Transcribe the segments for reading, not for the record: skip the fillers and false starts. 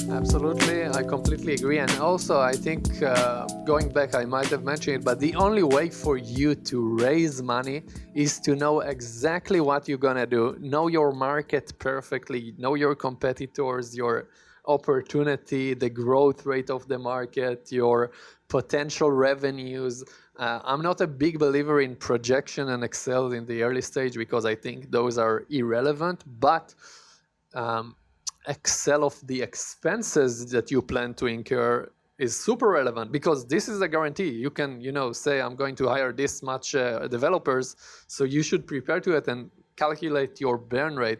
Absolutely, I completely agree. And also, I think going back, I might have mentioned it, but the only way for you to raise money is to know exactly what you're gonna do, know your market perfectly, know your competitors, your opportunity, the growth rate of the market, your potential revenues. I'm not a big believer in projection and Excel in the early stage because I think those are irrelevant, but um, Excel of the expenses that you plan to incur is super relevant because this is a guarantee. You can, say I'm going to hire this much developers, so you should prepare to it and calculate your burn rate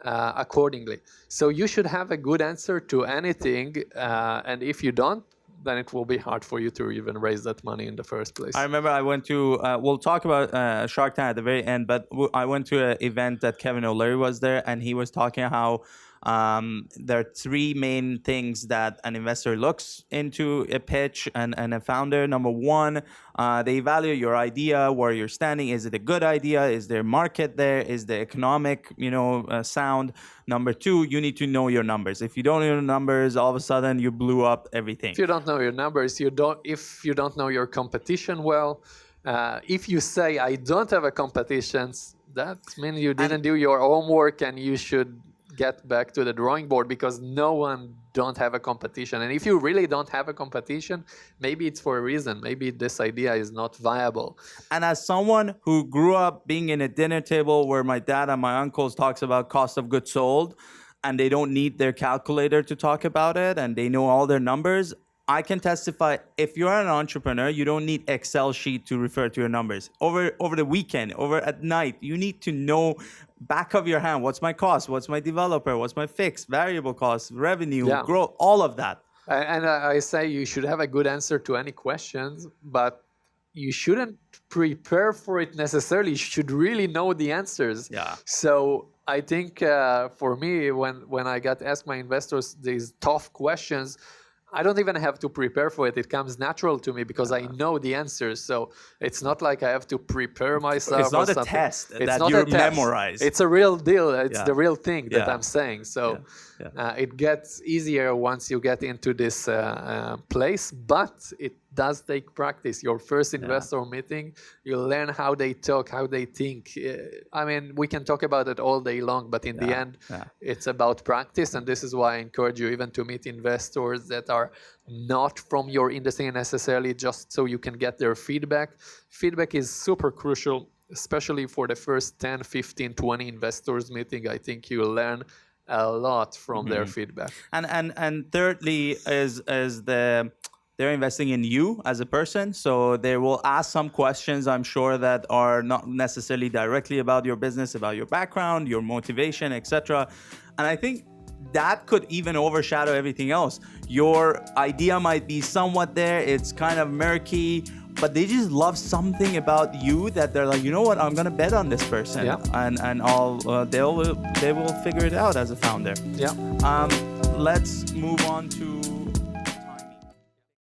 accordingly. So you should have a good answer to anything, and if you don't, then it will be hard for you to even raise that money in the first place. I remember I went to, we'll talk about Shark Tank at the very end, but I went to an event that Kevin O'Leary was there, and he was talking how there are three main things that an investor looks into a pitch and a founder. Number one, they evaluate your idea, where you're standing. Is it a good idea? Is there market there? Is the economic, sound? Number two, you need to know your numbers. If you don't know your numbers, all of a sudden you blew up everything. If you don't know your numbers, if you don't know your competition well, if you say I don't have a competition, that means you didn't do your homework and you should get back to the drawing board because no one don't have a competition. And if you really don't have a competition, maybe it's for a reason. Maybe this idea is not viable. And as someone who grew up being in a dinner table where my dad and my uncles talks about cost of goods sold, and they don't need their calculator to talk about it, and they know all their numbers, I can testify, if you're an entrepreneur, you don't need Excel sheet to refer to your numbers. Over the weekend, over at night, you need to know back of your hand, what's my cost, what's my developer, what's my fixed, variable cost, revenue, growth, all of that. And I say you should have a good answer to any questions, but you shouldn't prepare for it necessarily. You should really know the answers. Yeah. So I think for me, when I got asked my investors these tough questions, I don't even have to prepare for it. It comes natural to me because I know the answers. So it's not like I have to prepare myself. It's not a test that you memorize. It's a real deal. It's the real thing that I'm saying. So it gets easier once you get into this place, but it does take practice. Your first investor meeting, you learn how they talk, how they think. I mean, we can talk about it all day long, but in the end, it's about practice. And this is why I encourage you even to meet investors that are not from your industry necessarily, just so you can get their feedback. Feedback is super crucial, especially for the first 10, 15, 20 investors meeting. I think you'll learn a lot from their feedback. And thirdly is they're investing in you as a person, so they will ask some questions, I'm sure, that are not necessarily directly about your business, about your background, your motivation, etc. And I think that could even overshadow everything else. Your idea might be somewhat there, it's kind of murky, but they just love something about you that they're like, you know what, I'm gonna bet on this person, and they will figure it out as a founder. Yeah. Let's move on to